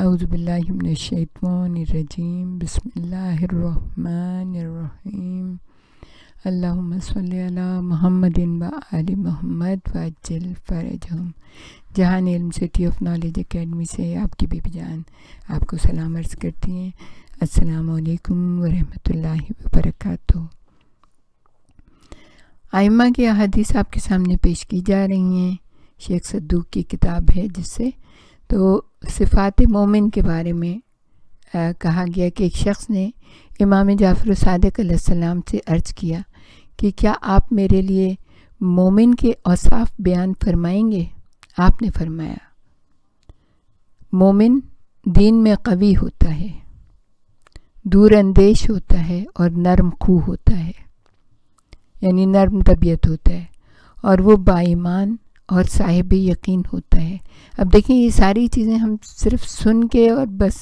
اعوذ باللہ من الشیطان الرجیم بسم اللہ الرحمن الرحیم اللہم صلی علی محمد و آل محمد وعجل فرجہم۔ جہان علم سٹی آف نالج اکیڈمی سے آپ کی بیبی جان آپ کو سلام عرض کرتی ہیں۔ السلام علیکم ورحمۃ اللہ وبرکاتہ۔ ائمہ کی احادیث آپ کے سامنے پیش کی جا رہی ہیں۔ شیخ صدوق کی کتاب ہے جس سے تو صفات مومن کے بارے میں کہا گیا کہ ایک شخص نے امام جعفر صادق علیہ السلام سے عرض کیا کہ کیا آپ میرے لیے مومن کے اوصاف بیان فرمائیں گے؟ آپ نے فرمایا، مومن دین میں قوی ہوتا ہے، دور اندیش ہوتا ہے اور نرم خو ہوتا ہے، یعنی نرم طبیعت ہوتا ہے، اور وہ باایمان اور صاحب یقین ہوتا ہے۔ اب دیکھیں یہ ساری چیزیں ہم صرف سن کے اور بس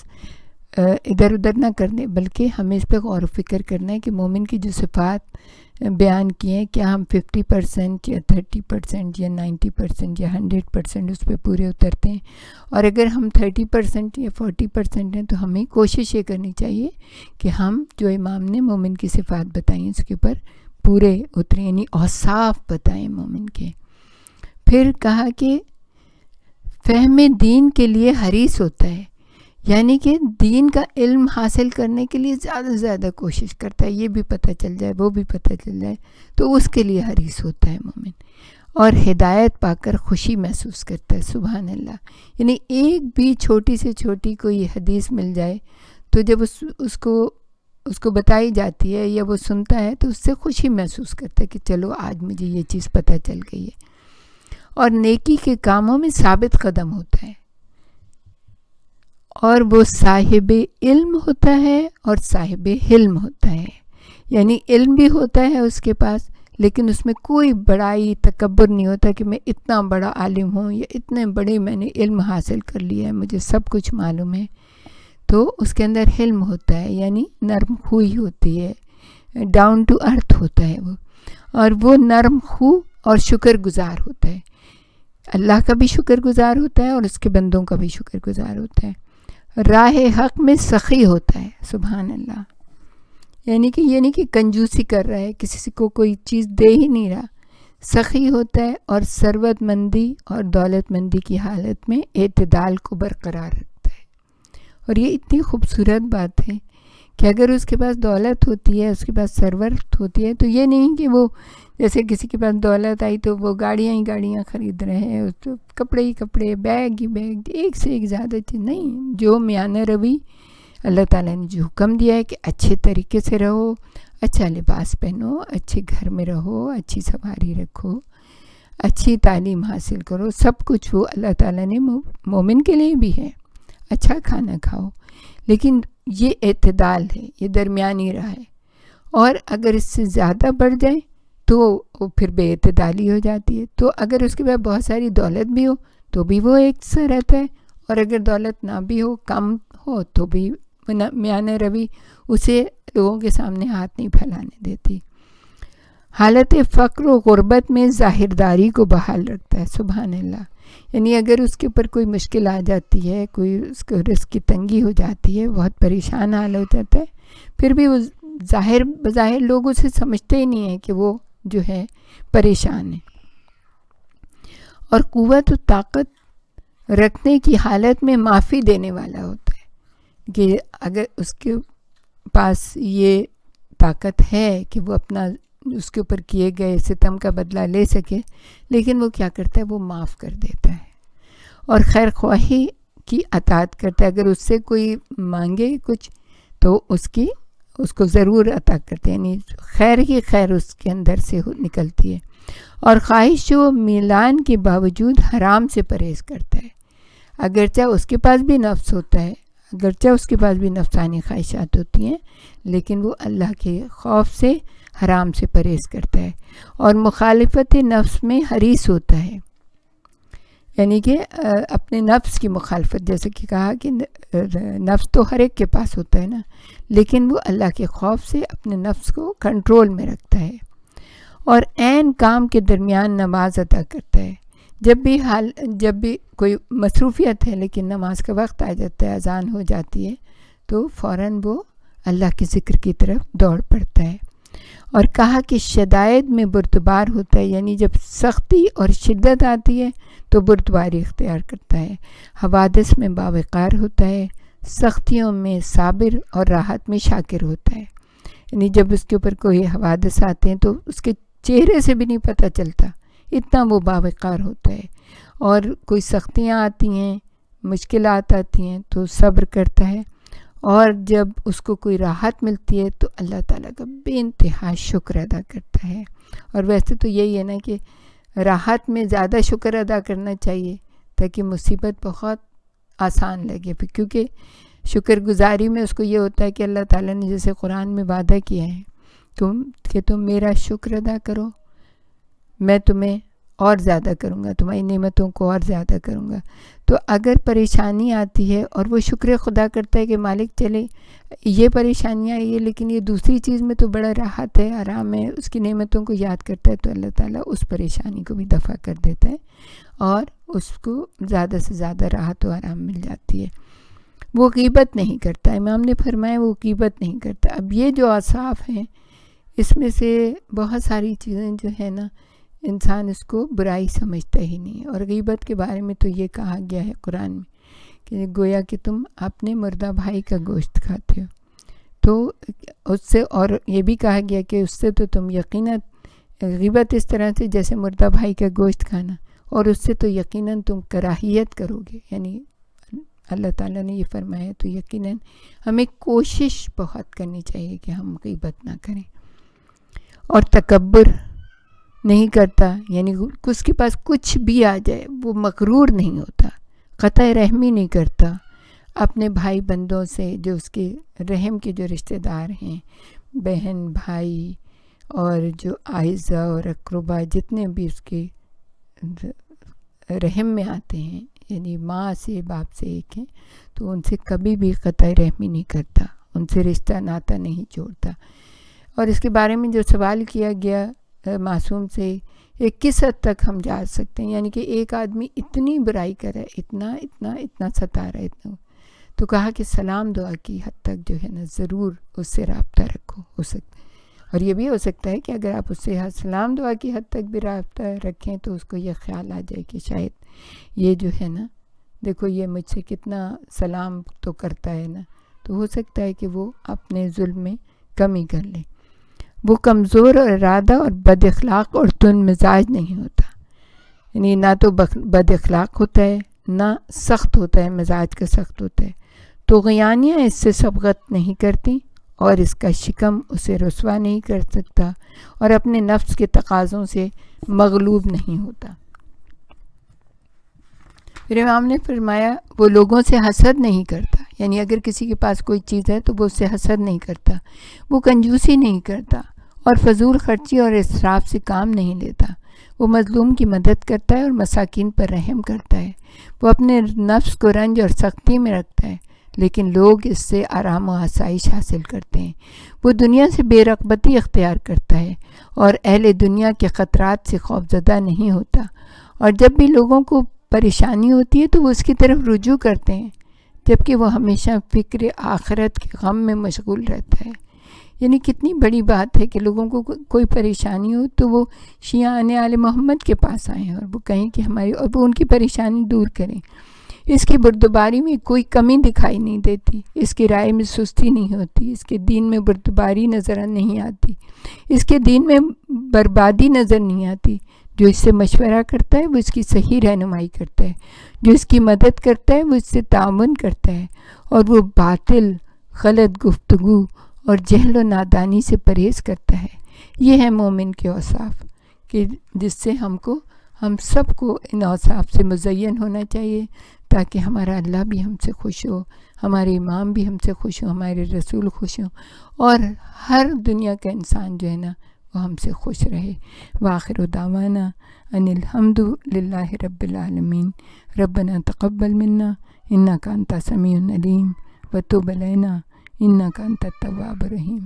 ادھر ادھر نہ کرنے، بلکہ ہمیں اس پہ غور و فکر کرنا ہے کہ مومن کی جو صفات بیان کی ہیں کیا ہم 50% یا 30% یا 90% یا 100% اس پہ پورے اترتے ہیں، اور اگر ہم 30% یا 40% ہیں تو ہمیں کوشش یہ کرنی چاہیے کہ ہم جو امام نے مومن کی صفات بتائی ہیں اس کے اوپر پورے اتریں، یعنی اوصاف بتائیں مومن کے۔ پھر کہا کہ فہم دین کے لیے حریص ہوتا ہے، یعنی کہ دین کا علم حاصل کرنے کے لیے زیادہ سے زیادہ کوشش کرتا ہے، یہ بھی پتہ چل جائے وہ بھی پتہ چل جائے، تو اس کے لیے حریص ہوتا ہے مومن، اور ہدایت پا کر خوشی محسوس کرتا ہے۔ سبحان اللہ، یعنی ایک بھی چھوٹی سے چھوٹی کوئی حدیث مل جائے تو جب اس کو بتائی جاتی ہے یا وہ سنتا ہے تو اس سے خوشی محسوس کرتا ہے کہ چلو آج مجھے یہ چیز پتہ چل گئی ہے، اور نیکی کے کاموں میں ثابت قدم ہوتا ہے، اور وہ صاحب علم ہوتا ہے اور صاحب حلم ہوتا ہے، یعنی علم بھی ہوتا ہے اس کے پاس لیکن اس میں کوئی بڑائی تکبر نہیں ہوتا کہ میں اتنا بڑا عالم ہوں یا اتنے بڑے میں نے علم حاصل کر لیا ہے، مجھے سب کچھ معلوم ہے۔ تو اس کے اندر حلم ہوتا ہے، یعنی نرم خوئی ہوتی ہے، ڈاؤن ٹو ارتھ ہوتا ہے وہ، اور وہ نرم خو اور شکر گزار ہوتا ہے، اللہ کا بھی شکر گزار ہوتا ہے اور اس کے بندوں کا بھی شکر گزار ہوتا ہے۔ راہ حق میں سخی ہوتا ہے، سبحان اللہ، یعنی کہ یہ نہیں کہ کنجوسی کر رہا ہے، کسی کو کوئی چیز دے ہی نہیں رہا، سخی ہوتا ہے، اور ثروت مندی اور دولت مندی کی حالت میں اعتدال کو برقرار رکھتا ہے۔ اور یہ اتنی خوبصورت بات ہے کہ اگر اس کے پاس دولت ہوتی ہے، اس کے پاس ثروت ہوتی ہے، تو یہ نہیں کہ وہ جیسے کسی کے پاس دولت آئی تو وہ گاڑیاں ہی گاڑیاں خرید رہے ہیں، تو کپڑے ہی کپڑے، بیگ ہی بیگ، ایک سے ایک زیادہ چیز نہیں۔ جو میانہ روی اللہ تعالیٰ نے جو حکم دیا ہے کہ اچھے طریقے سے رہو، اچھا لباس پہنو، اچھے گھر میں رہو، اچھی سواری رکھو، اچھی تعلیم حاصل کرو، سب کچھ وہ اللہ تعالیٰ نے مومن کے لیے بھی ہے۔ اچھا کھانا کھاؤ، لیکن یہ اعتدال ہے، یہ درمیانی راہ ہے، اور اگر اس سے زیادہ بڑھ جائے تو وہ پھر بے اعتدالی ہو جاتی ہے۔ تو اگر اس کے بعد بہت ساری دولت بھی ہو تو بھی وہ ایک سا رہتا ہے، اور اگر دولت نہ بھی ہو، کم ہو، تو بھی میانہ روی اسے لوگوں کے سامنے ہاتھ نہیں پھیلانے دیتی۔ حالت فقر و غربت میں ظاہرداری کو بحال رکھتا ہے، سبحان اللہ، یعنی اگر اس کے اوپر کوئی مشکل آ جاتی ہے، کوئی اس کو رزق کی تنگی ہو جاتی ہے، بہت پریشان حال ہو جاتا ہے، پھر بھی وہ بظاہر لوگ اسے سمجھتے ہی نہیں ہیں کہ وہ جو ہے پریشان ہے، اور قوت و طاقت رکھنے کی حالت میں معافی دینے والا ہوتا ہے، کہ اگر اس کے پاس یہ طاقت ہے کہ وہ اپنا اس کے اوپر کیے گئے ستم کا بدلہ لے سکے، لیکن وہ کیا کرتا ہے، وہ معاف کر دیتا ہے، اور خیر خواہی کی اطاعت کرتا ہے۔ اگر اس سے کوئی مانگے کچھ تو اس کو ضرور عطا کرتے ہیں، یعنی خیر ہی خیر اس کے اندر سے نکلتی ہے، اور خواہش و میلان کے باوجود حرام سے پرہیز کرتا ہے، اگرچہ اس کے پاس بھی نفس ہوتا ہے، اگرچہ اس کے پاس بھی نفسانی خواہشات ہوتی ہیں، لیکن وہ اللہ کے خوف سے حرام سے پرہیز کرتا ہے، اور مخالفت نفس میں حریص ہوتا ہے، یعنی کہ اپنے نفس کی مخالفت، جیسے کہ کہا کہ نفس تو ہر ایک کے پاس ہوتا ہے نا، لیکن وہ اللہ کے خوف سے اپنے نفس کو کنٹرول میں رکھتا ہے، اور عین کام کے درمیان نماز ادا کرتا ہے، جب بھی کوئی مصروفیت ہے لیکن نماز کا وقت آ جاتا ہے، اذان ہو جاتی ہے، تو فوراً وہ اللہ کے ذکر کی طرف دوڑ پڑتا ہے۔ اور کہا کہ شدائد میں بردبار ہوتا ہے، یعنی جب سختی اور شدت آتی ہے تو بردباری اختیار کرتا ہے، حوادث میں باوقار ہوتا ہے، سختیوں میں صابر اور راحت میں شاکر ہوتا ہے۔ یعنی جب اس کے اوپر کوئی حوادث آتے ہیں تو اس کے چہرے سے بھی نہیں پتہ چلتا، اتنا وہ باوقار ہوتا ہے۔ اور کوئی سختیاں آتی ہیں، مشکلات آتی ہیں تو صبر کرتا ہے، اور جب اس کو کوئی راحت ملتی ہے تو اللہ تعالیٰ کا بے انتہا شکر ادا کرتا ہے۔ اور ویسے تو یہی ہے نا کہ راحت میں زیادہ شکر ادا کرنا چاہیے تاکہ مصیبت بہت آسان لگے، کیونکہ شکر گزاری میں اس کو یہ ہوتا ہے کہ اللہ تعالیٰ نے جیسے قرآن میں وعدہ کیا ہے کہ تم میرا شکر ادا کرو، میں تمہیں اور زیادہ کروں گا، تمہاری نعمتوں کو اور زیادہ کروں گا۔ تو اگر پریشانی آتی ہے اور وہ شکر خدا کرتا ہے کہ مالک چلے یہ پریشانیاں آئی ہے لیکن یہ دوسری چیز میں تو بڑا راحت ہے، آرام ہے، اس کی نعمتوں کو یاد کرتا ہے، تو اللہ تعالیٰ اس پریشانی کو بھی دفع کر دیتا ہے اور اس کو زیادہ سے زیادہ راحت و آرام مل جاتی ہے۔ وہ غیبت نہیں کرتا، امام نے فرمایا وہ غیبت نہیں کرتا۔ اب یہ جو اوصاف ہیں اس میں سے بہت ساری چیزیں جو ہے نا انسان اس کو برائی سمجھتا ہی نہیں ہے۔ اور غیبت کے بارے میں تو یہ کہا گیا ہے قرآن میں کہ گویا کہ تم اپنے مردہ بھائی کا گوشت کھاتے ہو، تو اس سے، اور یہ بھی کہا گیا کہ اس سے تو تم یقیناً، غیبت اس طرح سے جیسے مردہ بھائی کا گوشت کھانا، اور اس سے تو یقیناً تم کراہیت کرو گے، یعنی اللہ تعالیٰ نے یہ فرمایا ہے، تو یقیناً ہمیں کوشش بہت کرنی چاہیے کہ ہم غیبت نہ کریں۔ اور تکبر نہیں کرتا، یعنی اس کے پاس کچھ بھی آ جائے وہ مغرور نہیں ہوتا، قطع رحمی نہیں کرتا اپنے بھائی بندوں سے، جو اس کے رحم کے جو رشتہ دار ہیں، بہن بھائی اور جو اعزاء اور اقربا جتنے بھی اس کے رحم میں آتے ہیں، یعنی ماں سے باپ سے ایک ہیں، تو ان سے کبھی بھی قطع رحمی نہیں کرتا، ان سے رشتہ ناتا نہیں جوڑتا۔ اور اس کے بارے میں جو سوال کیا گیا معصوم سے، یہ کس حد تک ہم جا سکتے ہیں، یعنی کہ ایک آدمی اتنی برائی کرے، اتنا ستا رہا ہے، اتنا، تو کہا کہ سلام دعا کی حد تک جو ہے نا ضرور اس سے رابطہ رکھو، ہو سکتا ہے۔ اور یہ بھی ہو سکتا ہے کہ اگر آپ اس سے سلام دعا کی حد تک بھی رابطہ رکھیں تو اس کو یہ خیال آ جائے کہ شاید یہ جو ہے نا، دیکھو یہ مجھ سے کتنا سلام تو کرتا ہے نا، تو ہو سکتا ہے کہ وہ اپنے ظلم میں کمی کر لے۔ وہ کمزور اور ارادہ اور بد اخلاق اور تند مزاج نہیں ہوتا، یعنی نہ تو بد اخلاق ہوتا ہے، نہ سخت ہوتا ہے، مزاج کا سخت ہوتا ہے۔ طغیانیاں اس سے سبقت نہیں کرتی اور اس کا شکم اسے رسوا نہیں کر سکتا، اور اپنے نفس کے تقاضوں سے مغلوب نہیں ہوتا۔ پھر امام نے فرمایا وہ لوگوں سے حسد نہیں کرتا، یعنی اگر کسی کے پاس کوئی چیز ہے تو وہ اس سے حسد نہیں کرتا، وہ کنجوسی نہیں کرتا اور فضول خرچی اور اسراف سے کام نہیں لیتا، وہ مظلوم کی مدد کرتا ہے اور مساکین پر رحم کرتا ہے، وہ اپنے نفس کو رنج اور سختی میں رکھتا ہے لیکن لوگ اس سے آرام و آسائش حاصل کرتے ہیں، وہ دنیا سے بے رغبتی اختیار کرتا ہے اور اہل دنیا کے خطرات سے خوفزدہ نہیں ہوتا، اور جب بھی لوگوں کو پریشانی ہوتی ہے تو وہ اس کی طرف رجوع کرتے ہیں، جبکہ وہ ہمیشہ فکر آخرت کے غم میں مشغول رہتا ہے۔ یعنی کتنی بڑی بات ہے کہ لوگوں کو کوئی پریشانی ہو تو وہ شیعان آل محمد کے پاس آئیں اور وہ کہیں کہ ہماری، اور وہ ان کی پریشانی دور کریں۔ اس کی بردباری میں کوئی کمی دکھائی نہیں دیتی، اس کی رائے میں سستی نہیں ہوتی، اس کے دین میں بردباری نظر نہیں آتی، اس کے دین میں بربادی نظر نہیں آتی۔ جو اس سے مشورہ کرتا ہے وہ اس کی صحیح رہنمائی کرتا ہے، جو اس کی مدد کرتا ہے وہ اس سے تعاون کرتا ہے، اور وہ باطل، غلط گفتگو اور جہل و نادانی سے پرہیز کرتا ہے۔ یہ ہے مومن کے اوصاف، کہ جس سے ہم سب کو ان اوصاف سے مزین ہونا چاہیے، تاکہ ہمارا اللہ بھی ہم سے خوش ہو، ہمارے امام بھی ہم سے خوش ہو، ہمارے رسول خوش ہوں، اور ہر دنیا کا انسان جو ہے نا وہ ہم سے خوش رہے۔ وآخر دعوانا ان الحمد للہ رب العالمین۔ ربنا تقبل منا انک انت السمیع العلیم وتب علینا انک انت التواب الرحیم۔